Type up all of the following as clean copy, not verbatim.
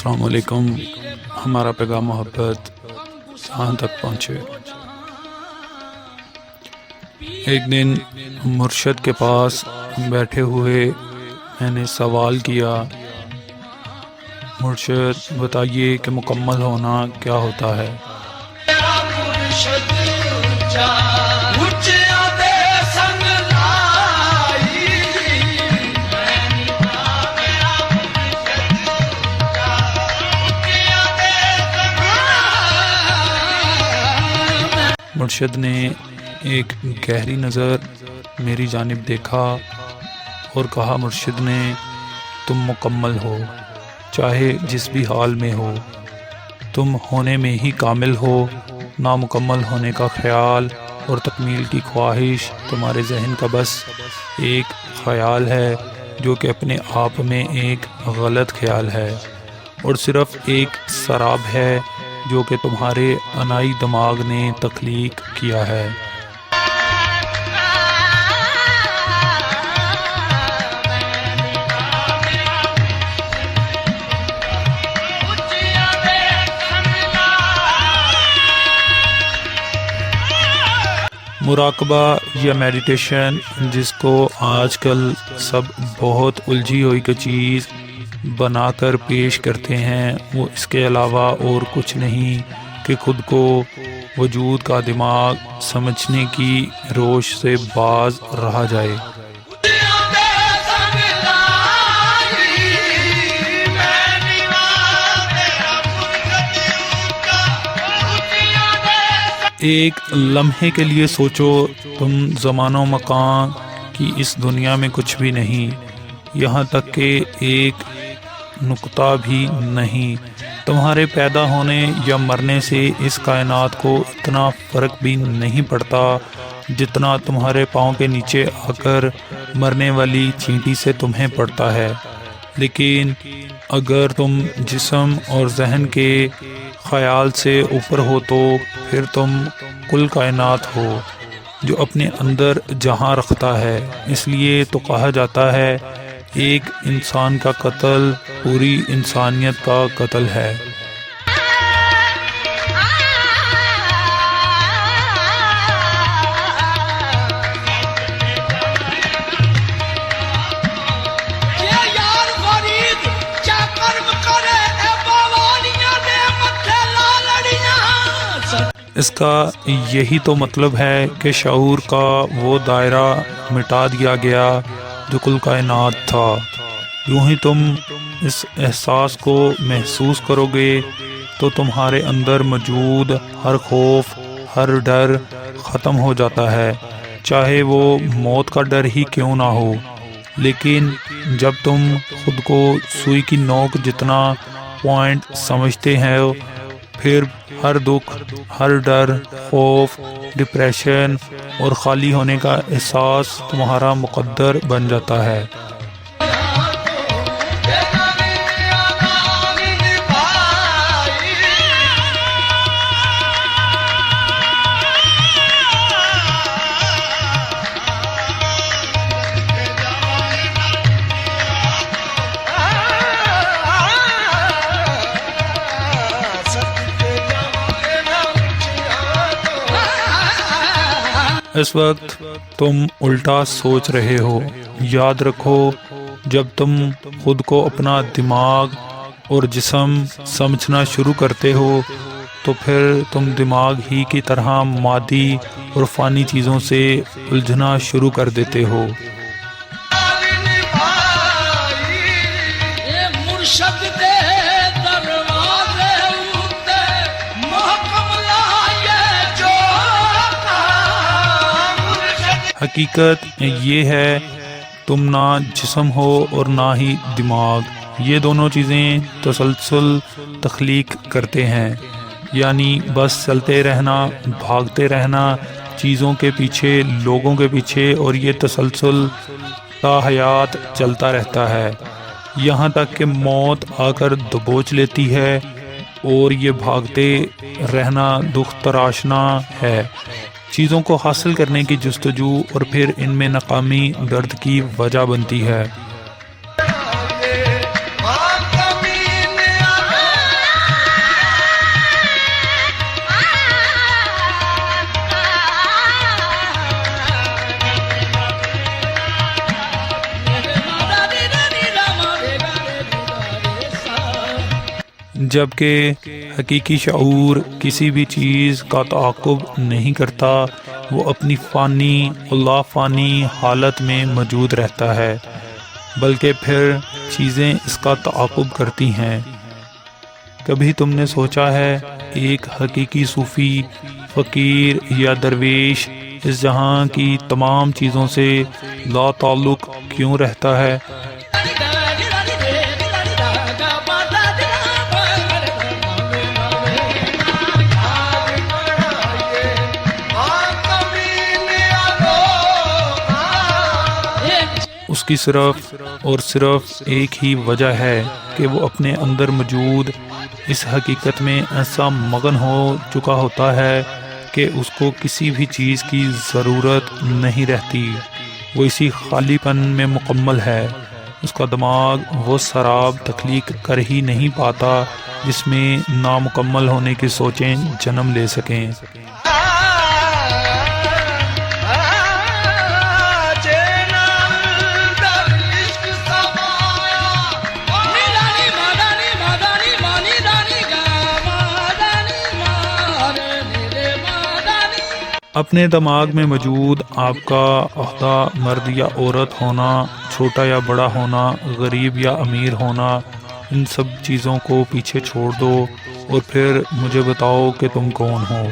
السلام علیکم. ہمارا پیغام محبت جہاں تک پہنچے. ایک دن مرشد کے پاس بیٹھے ہوئے میں نے سوال کیا، مرشد بتائیے کہ مکمل ہونا کیا ہوتا ہے؟ مرشد نے ایک گہری نظر میری جانب دیکھا اور کہا، مرشد نے تم مکمل ہو، چاہے جس بھی حال میں ہو. تم ہونے میں ہی کامل ہو. نامکمل ہونے کا خیال اور تکمیل کی خواہش تمہارے ذہن کا بس ایک خیال ہے، جو کہ اپنے آپ میں ایک غلط خیال ہے اور صرف ایک سراب ہے جو کہ تمہارے انائی دماغ نے تخلیق کیا ہے. مراقبہ یا میڈیٹیشن، جس کو آج کل سب بہت الجھی ہوئی کی چیز بنا کر پیش کرتے ہیں، وہ اس کے علاوہ اور کچھ نہیں کہ خود کو وجود کا دماغ سمجھنے کی روش سے باز رہا جائے. ایک لمحے کے لیے سوچو، تم زمان و مکان کی اس دنیا میں کچھ بھی نہیں، یہاں تک کہ ایک نقطہ بھی نہیں. تمہارے پیدا ہونے یا مرنے سے اس کائنات کو اتنا فرق بھی نہیں پڑتا جتنا تمہارے پاؤں کے نیچے آ کر مرنے والی چینٹی سے تمہیں پڑتا ہے. لیکن اگر تم جسم اور ذہن کے خیال سے اوپر ہو تو پھر تم کل کائنات ہو، جو اپنے اندر جہاں رکھتا ہے. اس لیے تو کہا جاتا ہے، ایک انسان کا قتل پوری انسانیت کا قتل ہے. اس کا یہی تو مطلب ہے کہ شعور کا وہ دائرہ مٹا دیا گیا جو کل کائنات تھا. یوں ہی تم اس احساس کو محسوس کرو گے تو تمہارے اندر موجود ہر خوف، ہر ڈر ختم ہو جاتا ہے، چاہے وہ موت کا ڈر ہی کیوں نہ ہو. لیکن جب تم خود کو سوئی کی نوک جتنا پوائنٹ سمجھتے ہیں، پھر ہر دکھ، ہر ڈر، خوف، ڈپریشن اور خالی ہونے کا احساس تمہارا مقدر بن جاتا ہے. اس وقت تم الٹا سوچ رہے ہو. یاد رکھو، جب تم خود کو اپنا دماغ اور جسم سمجھنا شروع کرتے ہو تو پھر تم دماغ ہی کی طرح مادی اور فانی چیزوں سے الجھنا شروع کر دیتے ہو. حقیقت یہ ہے، تم نہ جسم ہو اور نہ ہی دماغ. یہ دونوں چیزیں تسلسل تخلیق کرتے ہیں، یعنی بس چلتے رہنا، بھاگتے رہنا چیزوں کے پیچھے، لوگوں کے پیچھے، اور یہ تسلسل تا حیات چلتا رہتا ہے یہاں تک کہ موت آ کر دبوچ لیتی ہے. اور یہ بھاگتے رہنا دکھ تراشنا ہے، چیزوں کو حاصل کرنے کی جستجو، اور پھر ان میں ناکامی درد کی وجہ بنتی ہے. جبکہ حقیقی شعور کسی بھی چیز کا تعاقب نہیں کرتا، وہ اپنی فانی اور لا فانی حالت میں موجود رہتا ہے، بلکہ پھر چیزیں اس کا تعاقب کرتی ہیں۔ کبھی تم نے سوچا ہے ایک حقیقی صوفی، فقیر یا درویش اس جہاں کی تمام چیزوں سے لا تعلق کیوں رہتا ہے؟ اس کی صرف اور صرف ایک ہی وجہ ہے کہ وہ اپنے اندر موجود اس حقیقت میں ایسا مگن ہو چکا ہوتا ہے کہ اس کو کسی بھی چیز کی ضرورت نہیں رہتی، وہ اسی خالی پن میں مکمل ہے۔ اس کا دماغ وہ سراب تخلیق کر ہی نہیں پاتا جس میں نامکمل ہونے کی سوچیں جنم لے سکیں۔ اپنے دماغ میں موجود آپ کا عہدہ، مرد یا عورت ہونا، چھوٹا یا بڑا ہونا، غریب یا امیر ہونا، ان سب چیزوں کو پیچھے چھوڑ دو اور پھر مجھے بتاؤ کہ تم کون ہو۔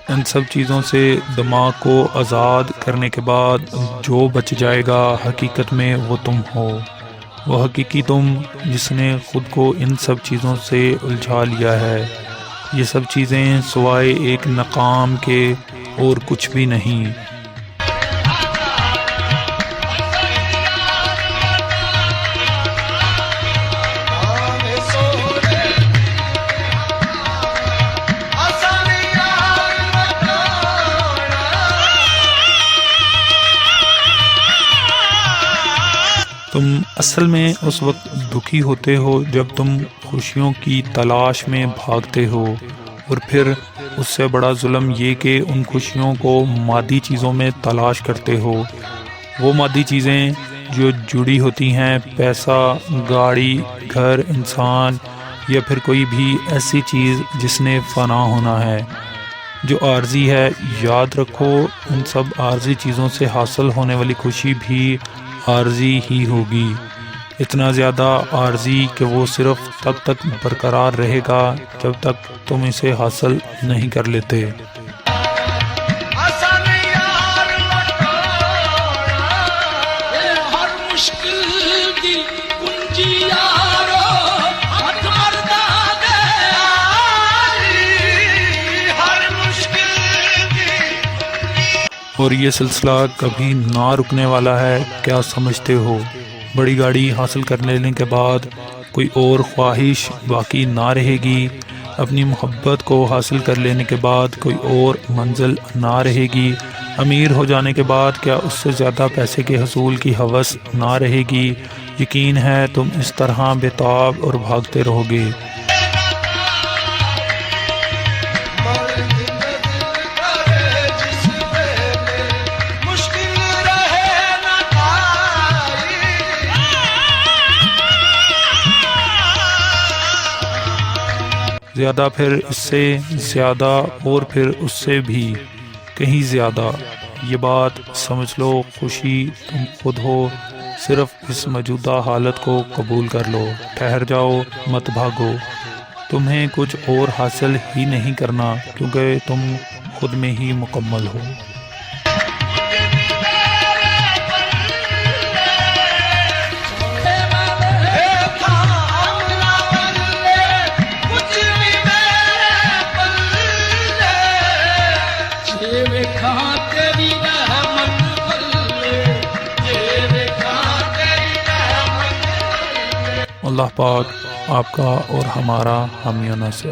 ان سب چیزوں سے دماغ کو آزاد کرنے کے بعد جو بچ جائے گا حقیقت میں وہ تم ہو، وہ حقیقی تم جس نے خود کو ان سب چیزوں سے الجھا لیا ہے۔ یہ سب چیزیں سوائے ایک ناکام کے اور کچھ بھی نہیں۔ تم اصل میں اس وقت دکھی ہوتے ہو جب تم خوشیوں کی تلاش میں بھاگتے ہو، اور پھر اس سے بڑا ظلم یہ کہ ان خوشیوں کو مادی چیزوں میں تلاش کرتے ہو، وہ مادی چیزیں جو جڑی ہوتی ہیں پیسہ، گاڑی، گھر، انسان یا پھر کوئی بھی ایسی چیز جس نے فنا ہونا ہے، جو عارضی ہے۔ یاد رکھو ان سب عارضی چیزوں سے حاصل ہونے والی خوشی بھی عارضی ہی ہوگی، اتنا زیادہ عارضی کہ وہ صرف تب تک برقرار رہے گا جب تک تم اسے حاصل نہیں کر لیتے۔ اور یہ سلسلہ کبھی نہ رکنے والا ہے، کیا سمجھتے ہو؟ بڑی گاڑی حاصل کر لینے کے بعد کوئی اور خواہش باقی نہ رہے گی، اپنی محبت کو حاصل کر لینے کے بعد کوئی اور منزل نہ رہے گی، امیر ہو جانے کے بعد کیا اس سے زیادہ پیسے کے حصول کی ہوس نہ رہے گی؟ یقین ہے تم اس طرح بے تاب اور بھاگتے رہو گے۔ زیادہ پھر اس سے زیادہ اور پھر اس سے بھی کہیں زیادہ۔ یہ بات سمجھ لو، خوشی تم خود ہو، صرف اس موجودہ حالت کو قبول کر لو، ٹھہر جاؤ، مت بھاگو۔ تمہیں کچھ اور حاصل ہی نہیں کرنا کیونکہ تم خود میں ہی مکمل ہو۔ اللہ پاک آپ کا اور ہمارا حامی و ناصر۔